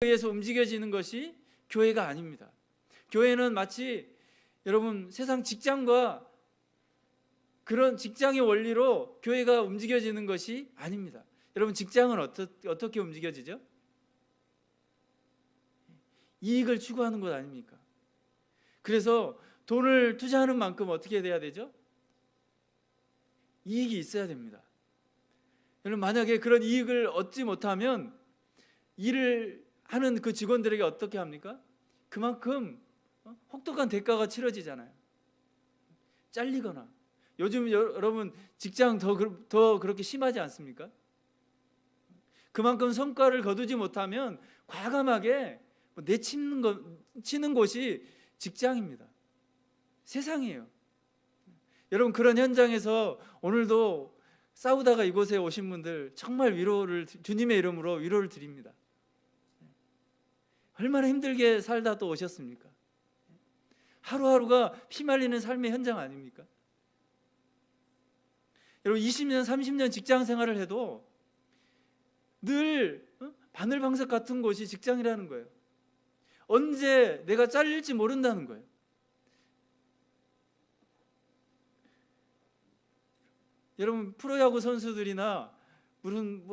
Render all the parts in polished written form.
의해서 움직여지는 것이 교회가 아닙니다. 교회는 마치 여러분 세상 직장과 그런 직장의 원리로 교회가 움직여지는 것이 아닙니다. 여러분 직장은 어떻게 움직여지죠? 이익을 추구하는 것 아닙니까? 그래서 돈을 투자하는 만큼 어떻게 돼야 되죠? 이익이 있어야 됩니다. 여러분 만약에 그런 이익을 얻지 못하면 일을 하는 그 직원들에게 어떻게 합니까? 그만큼 혹독한 대가가 치러지잖아요. 잘리거나. 요즘 여러분 직장 더 그렇게 심하지 않습니까? 그만큼 성과를 거두지 못하면 과감하게 내치는 곳이 직장입니다. 세상이에요. 여러분 그런 현장에서 오늘도 싸우다가 이곳에 오신 분들 정말 주님의 이름으로 위로를 드립니다. 얼마나 힘들게 살다 또 오셨습니까? 하루하루가 피말리는 삶의 현장 아닙니까? 여러분 20년 30년 직장 생활을 해도 늘 바늘방석 같은 곳이 직장이라는 거예요. 언제 내가 잘릴지 모른다는 거예요. 여러분 프로야구 선수들이나 무슨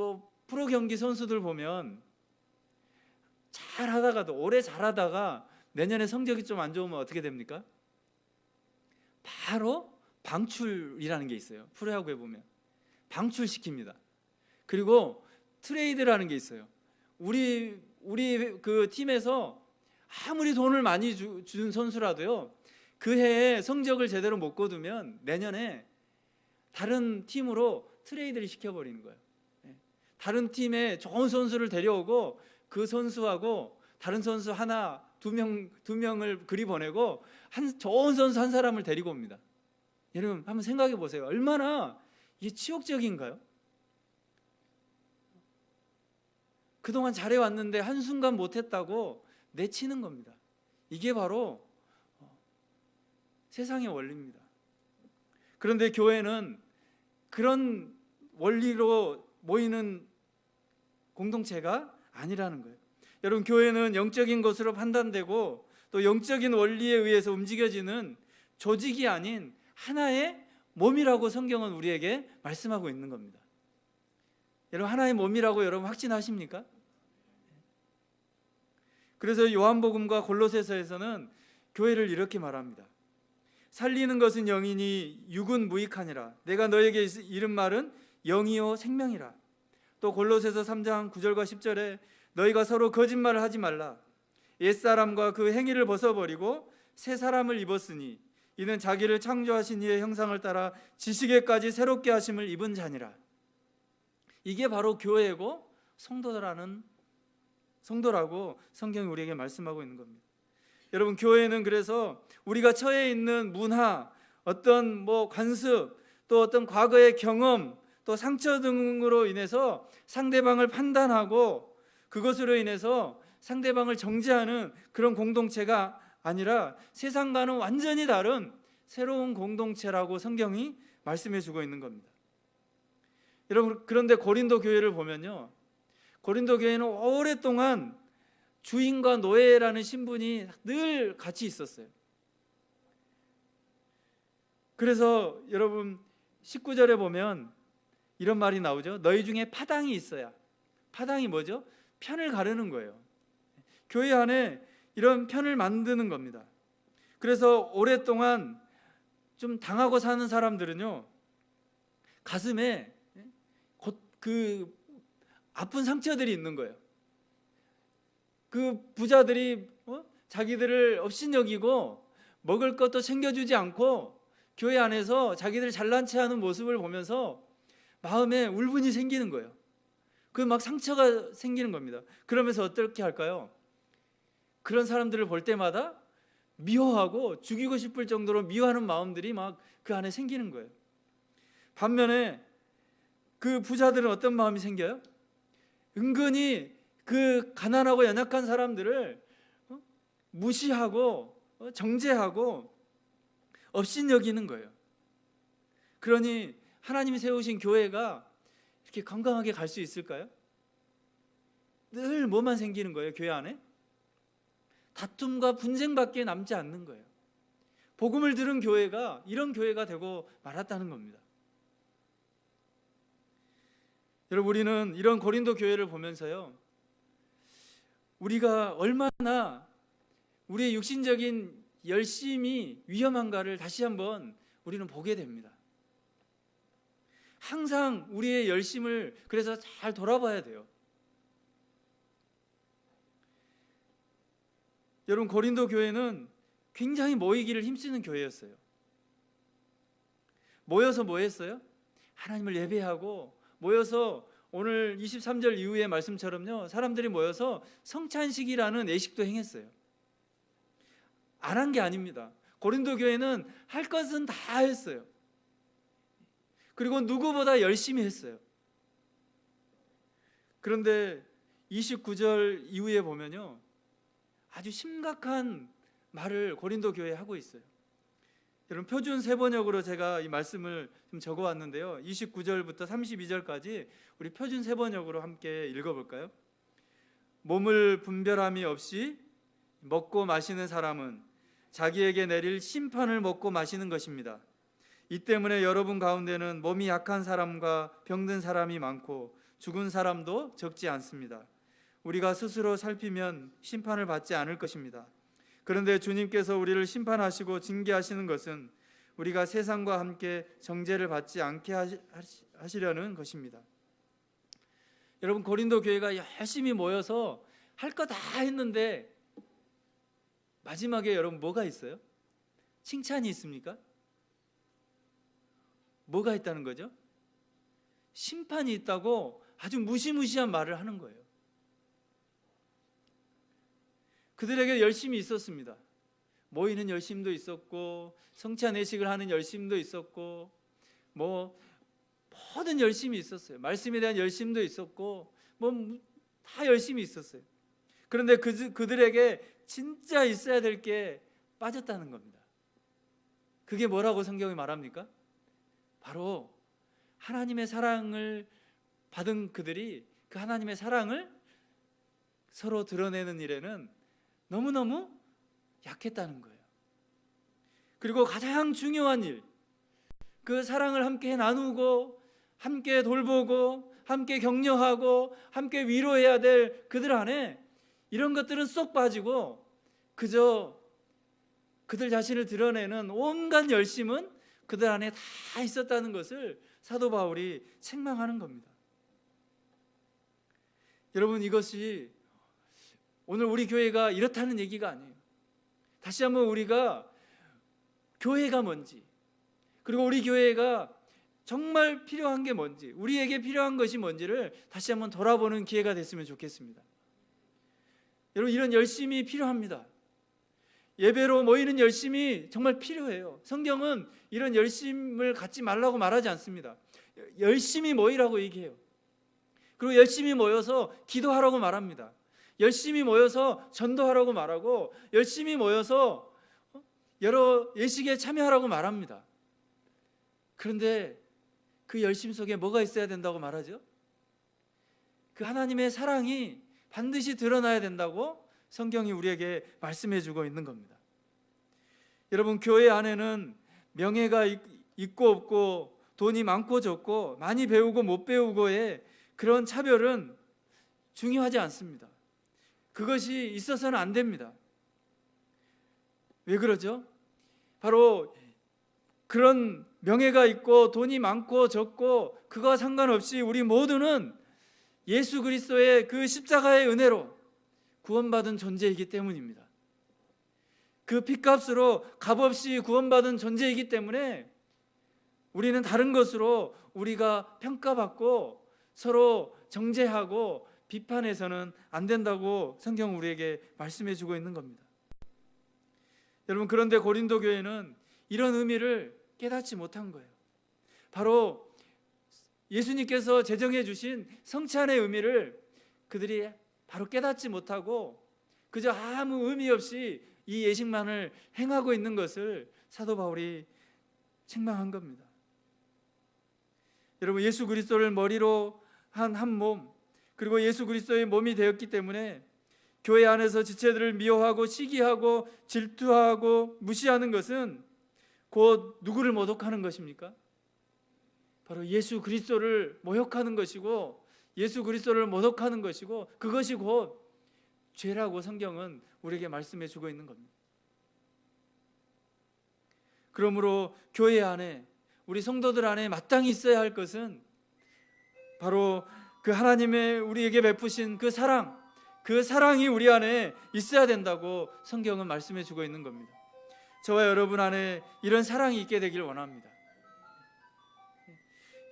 프로 경기 선수들 보면 잘하다가도 오래 잘하다가 내년에 성적이 좀 안 좋으면 어떻게 됩니까? 바로 방출이라는 게 있어요. 프로야구에 보면 방출시킵니다. 그리고 트레이드라는 게 있어요. 우리 그 팀에서 아무리 돈을 많이 준 선수라도요, 그 해에 성적을 제대로 못 거두면 내년에 다른 팀으로 트레이드를 시켜버리는 거예요. 다른 팀에 좋은 선수를 데려오고 그 선수하고 다른 선수 하나, 두 명을 그리 보내고 좋은 선수 한 사람을 데리고 옵니다. 여러분 한번 생각해 보세요. 얼마나 이게 치욕적인가요? 그동안 잘해왔는데 한순간 못했다고 내치는 겁니다. 이게 바로 세상의 원리입니다. 그런데 교회는 그런 원리로 모이는 공동체가 아니라는 거예요. 여러분 교회는 영적인 것으로 판단되고 또 영적인 원리에 의해서 움직여지는 조직이 아닌 하나의 몸이라고 성경은 우리에게 말씀하고 있는 겁니다. 여러분 하나의 몸이라고 여러분 확신하십니까? 그래서 요한복음과 골로새서에서는 교회를 이렇게 말합니다. 살리는 것은 영이니 육은 무익하니라. 내가 너에게 이른 말은 영이요 생명이라. 또 골로새서 3장 9절과 10절에 너희가 서로 거짓말을 하지 말라. 옛사람과 그 행위를 벗어버리고 새 사람을 입었으니 이는 자기를 창조하신 이의 형상을 따라 지식에까지 새롭게 하심을 입은 자니라. 이게 바로 교회고 성도라고 성경이 우리에게 말씀하고 있는 겁니다. 여러분 교회는 그래서 우리가 처해 있는 문화, 어떤 관습, 또 어떤 과거의 경험, 또 상처 등으로 인해서 상대방을 판단하고 그것으로 인해서 상대방을 정죄하는 그런 공동체가 아니라 세상과는 완전히 다른 새로운 공동체라고 성경이 말씀해 주고 있는 겁니다. 여러분 그런데 고린도 교회를 보면요, 고린도 교회는 오랫동안 주인과 노예라는 신분이 늘 같이 있었어요. 그래서 여러분 19절에 보면 이런 말이 나오죠. 너희 중에 파당이 있어야. 파당이 뭐죠? 편을 가르는 거예요. 교회 안에 이런 편을 만드는 겁니다. 그래서 오랫동안 좀 당하고 사는 사람들은요, 가슴에 그 아픈 상처들이 있는 거예요. 그 부자들이 자기들을 업신여기고 먹을 것도 챙겨주지 않고 교회 안에서 자기들 잘난 체하는 모습을 보면서 마음에 울분이 생기는 거예요. 그 막 상처가 생기는 겁니다. 그러면서 어떻게 할까요? 그런 사람들을 볼 때마다 미워하고 죽이고 싶을 정도로 미워하는 마음들이 막 그 안에 생기는 거예요. 반면에 그 부자들은 어떤 마음이 생겨요? 은근히 그 가난하고 연약한 사람들을 무시하고 정죄하고 업신여기는 거예요. 그러니 하나님이 세우신 교회가 이렇게 건강하게 갈 수 있을까요? 늘 뭐만 생기는 거예요? 교회 안에 다툼과 분쟁밖에 남지 않는 거예요. 복음을 들은 교회가 이런 교회가 되고 말았다는 겁니다. 여러분, 우리는 이런 고린도 교회를 보면서요, 우리가 얼마나 우리의 육신적인 열심이 위험한가를 다시 한번 우리는 보게 됩니다. 항상 우리의 열심을 그래서 잘 돌아봐야 돼요. 여러분, 고린도 교회는 굉장히 모이기를 힘쓰는 교회였어요. 모여서 뭐 했어요? 하나님을 예배하고 모여서 오늘 23절 이후의 말씀처럼요, 사람들이 모여서 성찬식이라는 예식도 행했어요. 안 한 게 아닙니다. 고린도 교회는 할 것은 다 했어요. 그리고 누구보다 열심히 했어요. 그런데 29절 이후에 보면요, 아주 심각한 말을 고린도 교회에 하고 있어요. 여러분, 표준 세번역으로 제가 이 말씀을 좀 적어왔는데요, 29절부터 32절까지 우리 표준 세번역으로 함께 읽어볼까요? 몸을 분별함이 없이 먹고 마시는 사람은 자기에게 내릴 심판을 먹고 마시는 것입니다. 이 때문에 여러분 가운데는 몸이 약한 사람과 병든 사람이 많고 죽은 사람도 적지 않습니다. 우리가 스스로 살피면 심판을 받지 않을 것입니다. 그런데 주님께서 우리를 심판하시고 징계하시는 것은 우리가 세상과 함께 정죄를 받지 않게 하시려는 것입니다. 여러분, 고린도 교회가 열심히 모여서 할 거 다 했는데 마지막에 여러분 뭐가 있어요? 칭찬이 있습니까? 뭐가 있다는 거죠? 심판이 있다고 아주 무시무시한 말을 하는 거예요. 그들에게 열심이 있었습니다. 모이는 열심도 있었고 성찬 예식을 하는 열심도 있었고 모든 열심이 있었어요. 말씀에 대한 열심도 있었고 다 열심이 있었어요. 그런데 그들에게 진짜 있어야 될 게 빠졌다는 겁니다. 그게 뭐라고 성경이 말합니까? 바로 하나님의 사랑을 받은 그들이 그 하나님의 사랑을 서로 드러내는 일에는 너무너무 약했다는 거예요. 그리고 가장 중요한 일, 그 사랑을 함께 나누고 함께 돌보고 함께 격려하고 함께 위로해야 될 그들 안에 이런 것들은 쏙 빠지고 그저 그들 자신을 드러내는 온갖 열심은 그들 안에 다 있었다는 것을 사도 바울이 책망하는 겁니다. 여러분, 이것이 오늘 우리 교회가 이렇다는 얘기가 아니에요. 다시 한번 우리가 교회가 뭔지, 그리고 우리 교회가 정말 필요한 게 뭔지, 우리에게 필요한 것이 뭔지를 다시 한번 돌아보는 기회가 됐으면 좋겠습니다. 여러분, 이런 열심이 필요합니다. 예배로 모이는 열심이 정말 필요해요. 성경은 이런 열심을 갖지 말라고 말하지 않습니다. 열심히 모이라고 얘기해요. 그리고 열심히 모여서 기도하라고 말합니다. 열심히 모여서 전도하라고 말하고 열심히 모여서 여러 예식에 참여하라고 말합니다. 그런데 그 열심 속에 뭐가 있어야 된다고 말하죠? 그 하나님의 사랑이 반드시 드러나야 된다고 성경이 우리에게 말씀해 주고 있는 겁니다. 여러분, 교회 안에는 명예가 있고 없고 돈이 많고 적고 많이 배우고 못 배우고의 그런 차별은 중요하지 않습니다. 그것이 있어서는 안 됩니다. 왜 그러죠? 바로 그런 명예가 있고 돈이 많고 적고 그거와 상관없이 우리 모두는 예수 그리스도의 그 십자가의 은혜로 구원받은 존재이기 때문입니다. 그 핏값으로 값없이 구원받은 존재이기 때문에 우리는 다른 것으로 우리가 평가받고 서로 정죄하고 비판해서는 안 된다고 성경은 우리에게 말씀해 주고 있는 겁니다. 여러분, 그런데 고린도 교회는 이런 의미를 깨닫지 못한 거예요. 바로 예수님께서 제정해 주신 성찬의 의미를 그들이 바로 깨닫지 못하고 그저 아무 의미 없이 이 예식만을 행하고 있는 것을 사도 바울이 책망한 겁니다. 여러분, 예수 그리스도를 머리로 한 한 몸, 그리고 예수 그리스도의 몸이 되었기 때문에 교회 안에서 지체들을 미워하고 시기하고 질투하고 무시하는 것은 곧 누구를 모독하는 것입니까? 바로 예수 그리스도를 모욕하는 것이고, 예수 그리스도를 모독하는 것이고, 그것이 곧 죄라고 성경은 우리에게 말씀해 주고 있는 겁니다. 그러므로 교회 안에, 우리 성도들 안에 마땅히 있어야 할 것은 바로 그 하나님의 우리에게 베푸신 그 사랑이 우리 안에 있어야 된다고 성경은 말씀해 주고 있는 겁니다. 저와 여러분 안에 이런 사랑이 있게 되길 원합니다.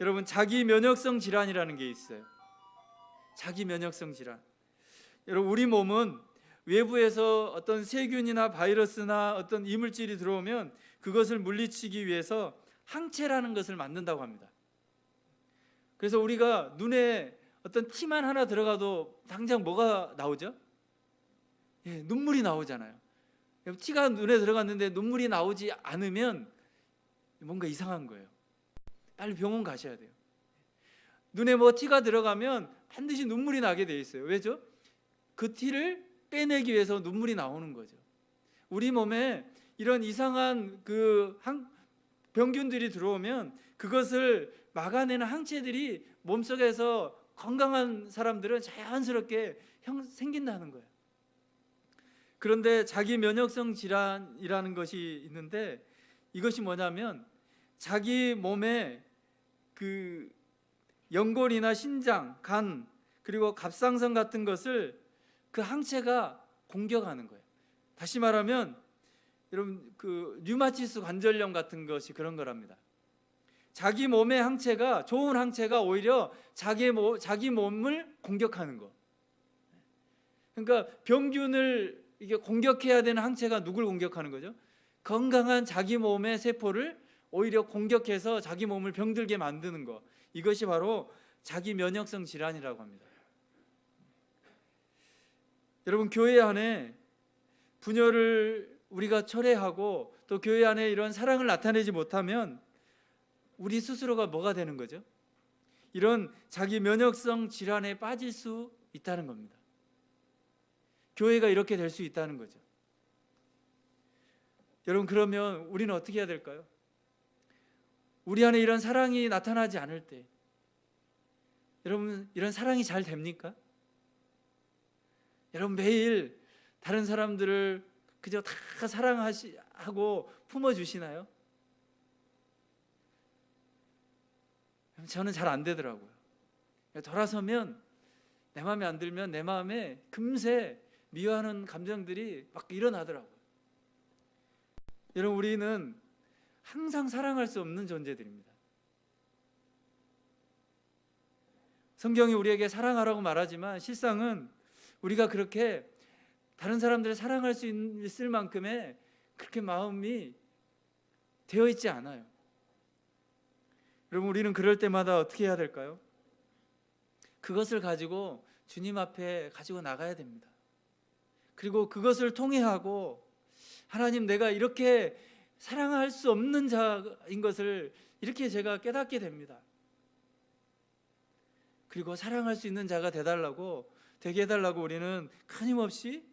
여러분, 자기 면역성 질환이라는 게 있어요. 자기 면역성 질환. 여러분, 우리 몸은 외부에서 어떤 세균이나 바이러스나 어떤 이물질이 들어오면 그것을 물리치기 위해서 항체라는 것을 만든다고 합니다. 그래서 우리가 눈에 어떤 티만 하나 들어가도 당장 뭐가 나오죠? 눈물이 나오잖아요. 티가 눈에 들어갔는데 눈물이 나오지 않으면 뭔가 이상한 거예요. 빨리 병원 가셔야 돼요. 눈에 뭐 티가 들어가면 반드시 눈물이 나게 돼 있어요. 왜죠? 그 티를 빼내기 위해서 눈물이 나오는 거죠. 우리 몸에 이런 이상한 병균들이 들어오면 그것을 막아내는 항체들이 몸속에서 건강한 사람들은 자연스럽게 생긴다는 거예요. 그런데 자기 면역성 질환이라는 것이 있는데, 이것이 뭐냐면 자기 몸에 그 연골이나 신장, 간, 그리고 갑상선 같은 것을 그 항체가 공격하는 거예요. 다시 말하면 여러분, 그 류마티스 관절염 같은 것이 그런 거랍니다. 자기 몸의 항체가, 좋은 항체가 오히려 자기 몸을 공격하는 거. 그러니까 병균을 이게 공격해야 되는 항체가 누굴 공격하는 거죠? 건강한 자기 몸의 세포를 오히려 공격해서 자기 몸을 병들게 만드는 거. 이것이 바로 자기 면역성 질환이라고 합니다. 여러분, 교회 안에 분열을 우리가 철회하고 또 교회 안에 이런 사랑을 나타내지 못하면 우리 스스로가 뭐가 되는 거죠? 이런 자기 면역성 질환에 빠질 수 있다는 겁니다. 교회가 이렇게 될 수 있다는 거죠. 여러분, 그러면 우리는 어떻게 해야 될까요? 우리 안에 이런 사랑이 나타나지 않을 때 여러분, 이런 사랑이 잘 됩니까? 여러분, 매일 다른 사람들을 그저 다 사랑하고 품어주시나요? 저는 잘 안 되더라고요. 돌아서면 내 마음에 안 들면 내 마음에 금세 미워하는 감정들이 막 일어나더라고요. 여러분, 우리는 항상 사랑할 수 없는 존재들입니다. 성경이 우리에게 사랑하라고 말하지만 실상은 우리가 그렇게 다른 사람들을 사랑할 수 있을 만큼의 그렇게 마음이 되어 있지 않아요. 여러분, 우리는 그럴 때마다 어떻게 해야 될까요? 그것을 가지고 주님 앞에 가지고 나가야 됩니다. 그리고 그것을 통회하고, 하나님, 내가 이렇게 사랑할 수 없는 자인 것을 이렇게 제가 깨닫게 됩니다. 그리고 사랑할 수 있는 자가 되게 해달라고 우리는 끊임없이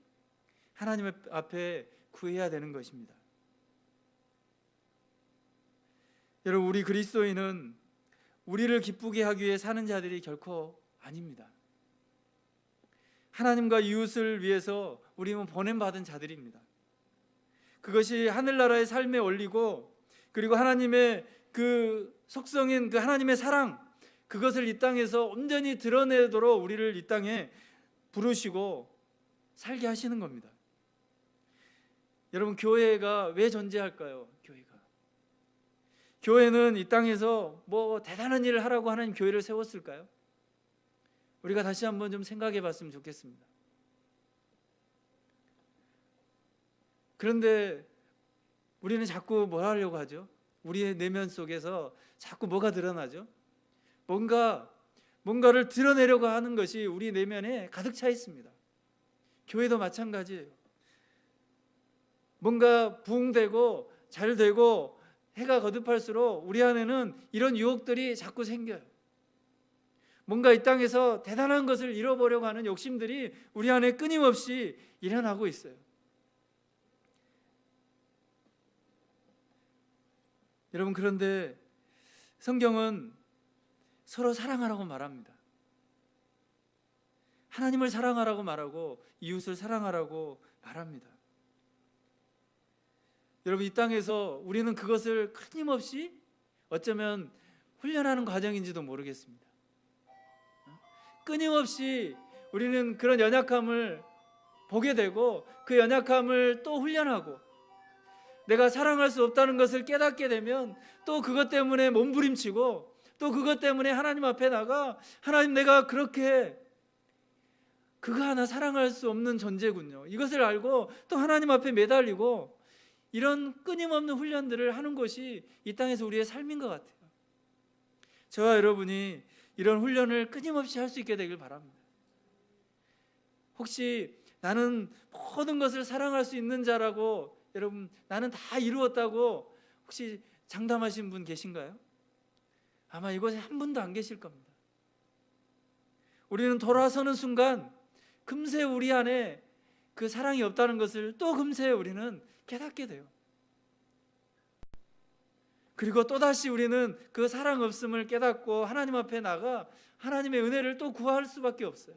하나님 앞에 구해야 되는 것입니다. 여러분, 우리 그리스도인은 우리를 기쁘게 하기 위해 사는 자들이 결코 아닙니다. 하나님과 이웃을 위해서 우리는 보냄받은 자들입니다. 그것이 하늘나라의 삶의 원리고, 그리고 하나님의 그 속성인 그 하나님의 사랑, 그것을 이 땅에서 온전히 드러내도록 우리를 이 땅에 부르시고 살게 하시는 겁니다. 여러분, 교회가 왜 존재할까요? 교회는 이 땅에서 뭐 대단한 일을 하라고 하나님 교회를 세웠을까요? 우리가 다시 한번 좀 생각해 봤으면 좋겠습니다. 그런데 우리는 자꾸 뭘 하려고 하죠? 우리의 내면 속에서 자꾸 뭐가 드러나죠? 뭔가를 드러내려고 하는 것이 우리 내면에 가득 차 있습니다. 교회도 마찬가지예요. 뭔가 부흥되고 잘 되고 해가 거듭할수록 우리 안에는 이런 유혹들이 자꾸 생겨요. 뭔가 이 땅에서 대단한 것을 이뤄보려고 하는 욕심들이 우리 안에 끊임없이 일어나고 있어요. 여러분, 그런데 성경은 서로 사랑하라고 말합니다. 하나님을 사랑하라고 말하고 이웃을 사랑하라고 말합니다. 여러분, 이 땅에서 우리는 그것을 끊임없이 어쩌면 훈련하는 과정인지도 모르겠습니다. 끊임없이 우리는 그런 연약함을 보게 되고 그 연약함을 또 훈련하고, 내가 사랑할 수 없다는 것을 깨닫게 되면 또 그것 때문에 몸부림치고, 또 그것 때문에 하나님 앞에 나가, 하나님, 내가 그렇게 그거 하나 사랑할 수 없는 존재군요, 이것을 알고 또 하나님 앞에 매달리고, 이런 끊임없는 훈련들을 하는 것이 이 땅에서 우리의 삶인 것 같아요. 저와 여러분이 이런 훈련을 끊임없이 할 수 있게 되길 바랍니다. 혹시 나는 모든 것을 사랑할 수 있는 자라고, 여러분, 나는 다 이루었다고 혹시 장담하신 분 계신가요? 아마 이곳에 한 분도 안 계실 겁니다. 우리는 돌아서는 순간 금세 우리 안에 그 사랑이 없다는 것을 또 금세 우리는 깨닫게 돼요. 그리고 또다시 우리는 그 사랑 없음을 깨닫고 하나님 앞에 나가 하나님의 은혜를 또 구할 수밖에 없어요.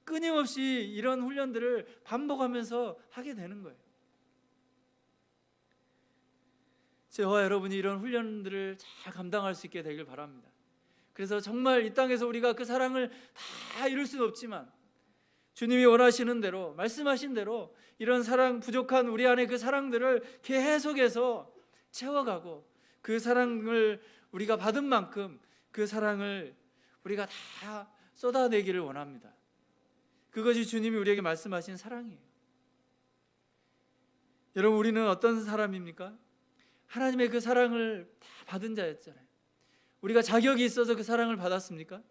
끊임없이 이런 훈련들을 반복하면서 하게 되는 거예요. 저와 여러분이 이런 훈련들을 잘 감당할 수 있게 되길 바랍니다. 그래서 정말 이 땅에서 우리가 그 사랑을 다 이룰 수는 없지만 주님이 원하시는 대로, 말씀하신 대로 이런 사랑, 부족한 우리 안에 그 사랑들을 계속해서 채워가고, 그 사랑을 우리가 받은 만큼 그 사랑을 우리가 다 쏟아내기를 원합니다. 그것이 주님이 우리에게 말씀하신 사랑이에요. 여러분, 우리는 어떤 사람입니까? 하나님의 그 사랑을 다 받은 자였잖아요. 우리가 자격이 있어서 그 사랑을 받았습니까?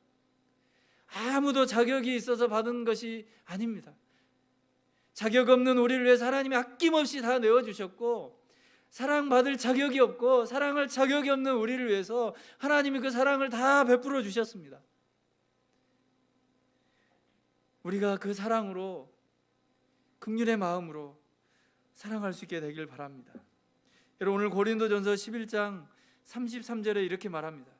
아무도 자격이 있어서 받은 것이 아닙니다. 자격 없는 우리를 위해서 하나님이 아낌없이 다 내어주셨고, 사랑받을 자격이 없고 사랑할 자격이 없는 우리를 위해서 하나님이 그 사랑을 다 베풀어 주셨습니다. 우리가 그 사랑으로, 긍휼의 마음으로 사랑할 수 있게 되길 바랍니다. 여러분, 오늘 고린도전서 11장 33절에 이렇게 말합니다.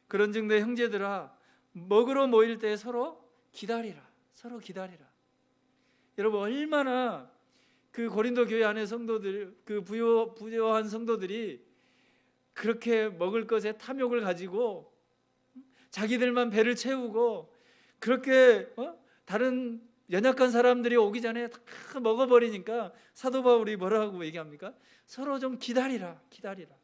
그런즉 내 형제들아, 먹으러 모일 때 서로 기다리라. 서로 기다리라. 여러분, 얼마나 그 고린도 교회 안의 성도들, 그 부요한 성도들이 그렇게 먹을 것에 탐욕을 가지고 자기들만 배를 채우고, 그렇게 다른 연약한 사람들이 오기 전에 다 먹어버리니까 사도 바울이 뭐라고 얘기합니까? 서로 좀 기다리라, 기다리라.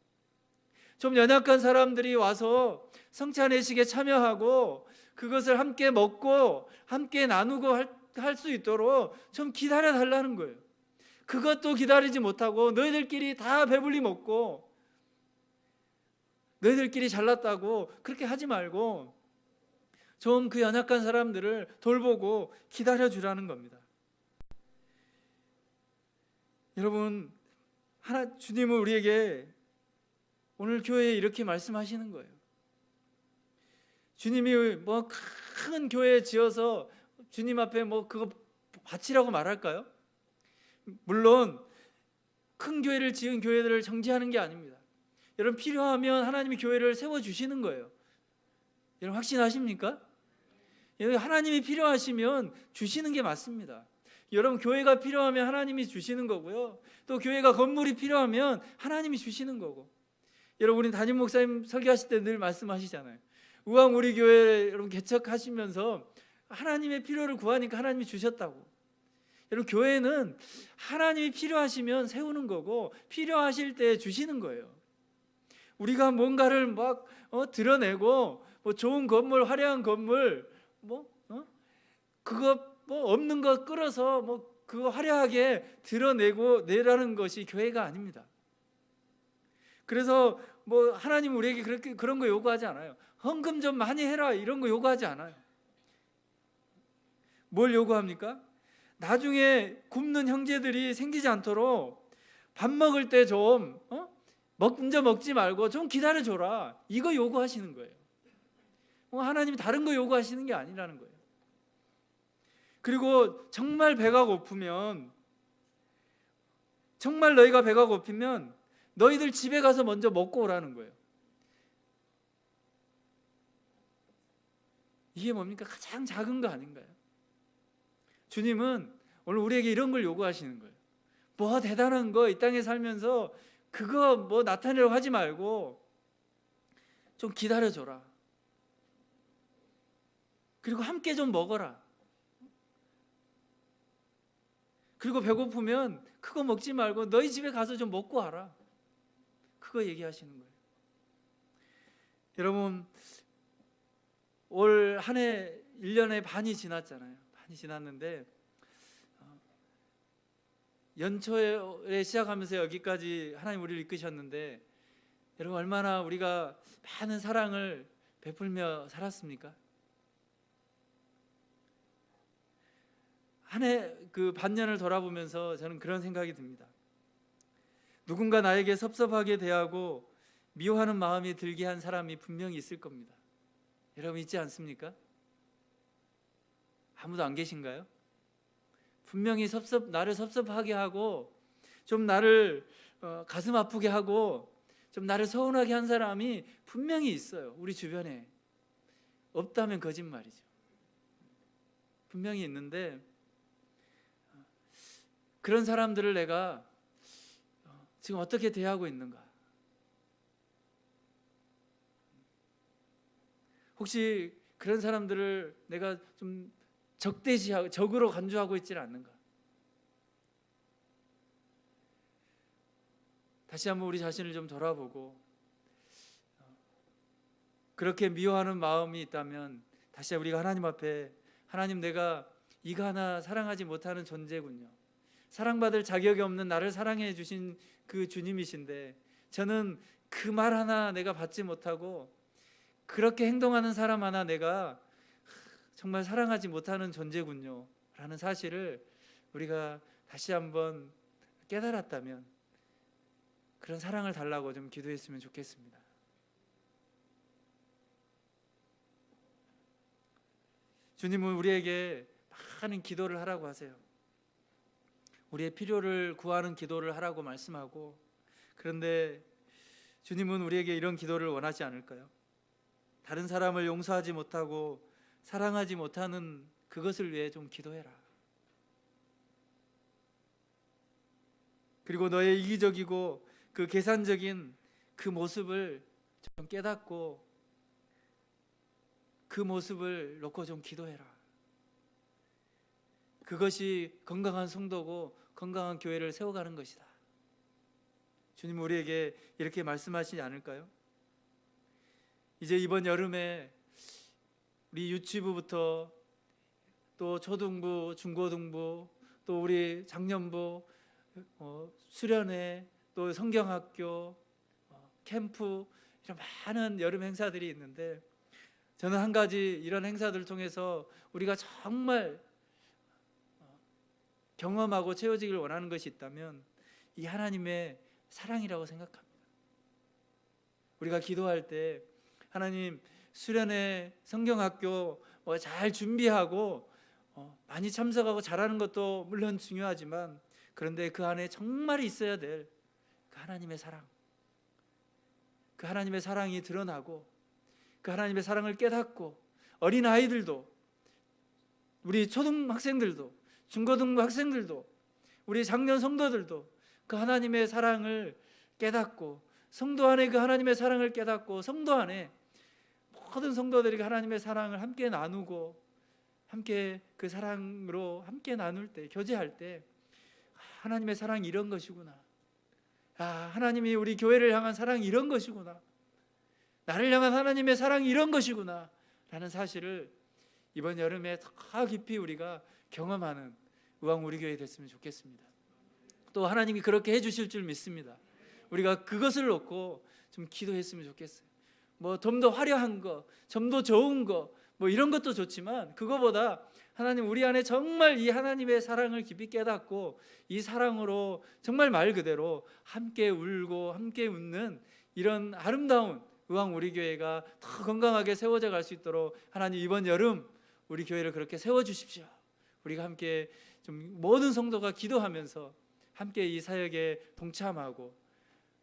좀 연약한 사람들이 와서 성찬의식에 참여하고 그것을 함께 먹고 함께 나누고 할 수 있도록 좀 기다려 달라는 거예요. 그것도 기다리지 못하고 너희들끼리 다 배불리 먹고 너희들끼리 잘났다고 그렇게 하지 말고 좀 그 연약한 사람들을 돌보고 기다려주라는 겁니다. 여러분, 주님은 우리에게 오늘 교회에 이렇게 말씀하시는 거예요. 주님이 뭐 큰 교회 지어서 주님 앞에 뭐 그거 바치라고 말할까요? 물론 큰 교회를 지은 교회들을 정죄하는 게 아닙니다. 여러분, 필요하면 하나님이 교회를 세워주시는 거예요. 여러분, 확신하십니까? 여러분, 하나님이 필요하시면 주시는 게 맞습니다. 여러분, 교회가 필요하면 하나님이 주시는 거고요, 또 교회가 건물이 필요하면 하나님이 주시는 거고. 여러분, 우리 담임 목사님 설교하실 때 늘 말씀하시잖아요. 우왕 우리 교회 여러분 개척하시면서 하나님의 필요를 구하니까 하나님이 주셨다고. 여러분, 교회는 하나님이 필요하시면 세우는 거고 필요하실 때 주시는 거예요. 우리가 뭔가를 막 드러내고 뭐 좋은 건물, 화려한 건물, 그거 없는 거 끌어서 그거 화려하게 드러내고 내라는 것이 교회가 아닙니다. 그래서 하나님 우리에게 그런 거 요구하지 않아요. 헌금 좀 많이 해라 이런 거 요구하지 않아요. 뭘 요구합니까? 나중에 굶는 형제들이 생기지 않도록 밥 먹을 때 좀 먼저 먹지 말고 좀 기다려줘라, 이거 요구하시는 거예요. 하나님이 다른 거 요구하시는 게 아니라는 거예요. 그리고 정말 배가 고프면, 정말 너희가 배가 고프면 너희들 집에 가서 먼저 먹고 오라는 거예요. 이게 뭡니까? 가장 작은 거 아닌가요? 주님은 오늘 우리에게 이런 걸 요구하시는 거예요. 뭐 대단한 거 이 땅에 살면서 그거 뭐 나타내려고 하지 말고 좀 기다려줘라. 그리고 함께 좀 먹어라. 그리고 배고프면 그거 먹지 말고 너희 집에 가서 좀 먹고 와라. 그거 얘기하시는 거예요. 여러분, 올 한 해 1년의 반이 지났잖아요. 반이 지났는데 연초에 시작하면서 여기까지 하나님 우리를 이끄셨는데, 여러분 얼마나 우리가 많은 사랑을 베풀며 살았습니까? 한 해 그 반년을 돌아보면서 저는 그런 생각이 듭니다. 누군가 나에게 섭섭하게 대하고 미워하는 마음이 들게 한 사람이 분명히 있을 겁니다. 여러분 있지 않습니까? 아무도 안 계신가요? 분명히 나를 섭섭하게 하고 좀 나를 가슴 아프게 하고 좀 나를 서운하게 한 사람이 분명히 있어요. 우리 주변에. 없다면 거짓말이죠. 분명히 있는데, 그런 사람들을 내가 지금 어떻게 대하고 있는가? 혹시 그런 사람들을 내가 좀 적대시하고 적으로 간주하고 있지는 않는가? 다시 한번 우리 자신을 좀 돌아보고, 그렇게 미워하는 마음이 있다면 다시 우리가 하나님 앞에, 하나님 내가 이거 하나 사랑하지 못하는 존재군요. 사랑받을 자격이 없는 나를 사랑해 주신 그 주님이신데 저는 그 말 하나 내가 받지 못하고 그렇게 행동하는 사람 하나 내가 정말 사랑하지 못하는 존재군요 라는 사실을 우리가 다시 한번 깨달았다면 그런 사랑을 달라고 좀 기도했으면 좋겠습니다. 주님은 우리에게 많은 기도를 하라고 하세요. 우리의 필요를 구하는 기도를 하라고 말씀하고, 그런데 주님은 우리에게 이런 기도를 원하지 않을까요? 다른 사람을 용서하지 못하고 사랑하지 못하는 그것을 위해 좀 기도해라. 그리고 너의 이기적이고 그 계산적인 그 모습을 좀 깨닫고 그 모습을 놓고 좀 기도해라. 그것이 건강한 성도고 건강한 교회를 세워가는 것이다. 주님 우리에게 이렇게 말씀하시지 않을까요? 이제 이번 여름에 우리 유치부부터 또 초등부, 중고등부, 또 우리 장년부, 수련회, 또 성경학교, 캠프, 이런 많은 여름 행사들이 있는데, 저는 한 가지 이런 행사들을 통해서 우리가 정말 경험하고 채워지기를 원하는 것이 있다면 이 하나님의 사랑이라고 생각합니다. 우리가 기도할 때 하나님 수련회 성경학교 잘 준비하고 많이 참석하고 잘하는 것도 물론 중요하지만, 그런데 그 안에 정말 있어야 될 그 하나님의 사랑, 그 하나님의 사랑이 드러나고 그 하나님의 사랑을 깨닫고, 어린 아이들도, 우리 초등학생들도, 중고등부 학생들도, 우리 장년 성도들도 그 하나님의 사랑을 깨닫고, 성도 안에 그 하나님의 사랑을 깨닫고, 성도 안에 모든 성도들이 하나님의 사랑을 함께 나누고 함께 그 사랑으로 함께 나눌 때, 교제할 때 하나님의 사랑이 이런 것이구나, 하나님이 우리 교회를 향한 사랑이 이런 것이구나, 나를 향한 하나님의 사랑이 이런 것이구나 라는 사실을 이번 여름에 더 깊이 우리가 경험하는 우왕 우리 교회 됐으면 좋겠습니다. 또 하나님이 그렇게 해주실 줄 믿습니다. 우리가 그것을 놓고 좀 기도했으면 좋겠어요. 좀 더 화려한 거, 좀 더 좋은 거, 이런 것도 좋지만 그거보다 하나님 우리 안에 정말 이 하나님의 사랑을 깊이 깨닫고 이 사랑으로 정말 말 그대로 함께 울고 함께 웃는 이런 아름다운 의왕 우리 교회가 더 건강하게 세워져 갈 수 있도록 하나님 이번 여름 우리 교회를 그렇게 세워 주십시오. 우리가 함께 좀 모든 성도가 기도하면서 함께 이 사역에 동참하고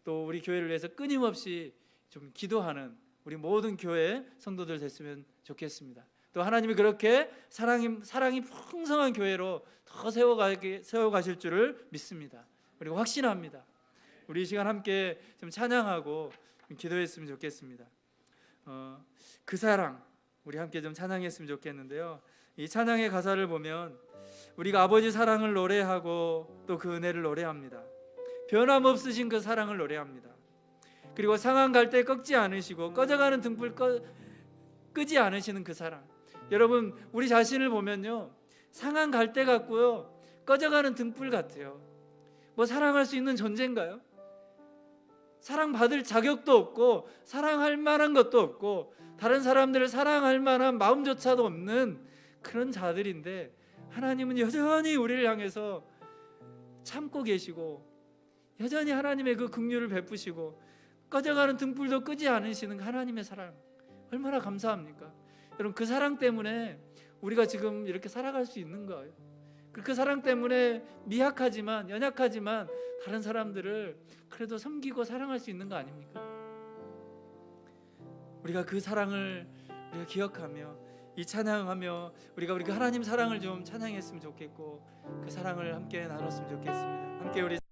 또 우리 교회를 위해서 끊임없이 좀 기도하는 우리 모든 교회 성도들 됐으면 좋겠습니다. 또 하나님이 그렇게 사랑이 풍성한 교회로 더 세워가실 줄을 믿습니다. 그리고 확신합니다. 우리 이 시간 함께 좀 찬양하고 좀 기도했으면 좋겠습니다. 그 사랑 우리 함께 좀 찬양했으면 좋겠는데요. 이 찬양의 가사를 보면 우리가 아버지 사랑을 노래하고 또 그 은혜를 노래합니다. 변함없으신 그 사랑을 노래합니다. 그리고 상한 갈 때 꺾지 않으시고 꺼져가는 등불 끄지 않으시는 그 사랑. 여러분 우리 자신을 보면요, 상한 갈 때 같고요, 꺼져가는 등불 같아요. 뭐 사랑할 수 있는 존재인가요? 사랑받을 자격도 없고 사랑할 만한 것도 없고 다른 사람들을 사랑할 만한 마음조차도 없는 그런 자들인데, 하나님은 여전히 우리를 향해서 참고 계시고 여전히 하나님의 그 긍휼을 베푸시고 꺼져가는 등불도 끄지 않으시는 하나님의 사랑, 얼마나 감사합니까? 여러분 그 사랑 때문에 우리가 지금 이렇게 살아갈 수 있는 거예요. 그 사랑 때문에 미약하지만 연약하지만 다른 사람들을 그래도 섬기고 사랑할 수 있는 거 아닙니까? 우리가 그 사랑을 우리가 기억하며 이 찬양하며 우리가 그 하나님 사랑을 좀 찬양했으면 좋겠고 그 사랑을 함께 나눴으면 좋겠습니다. 함께 우리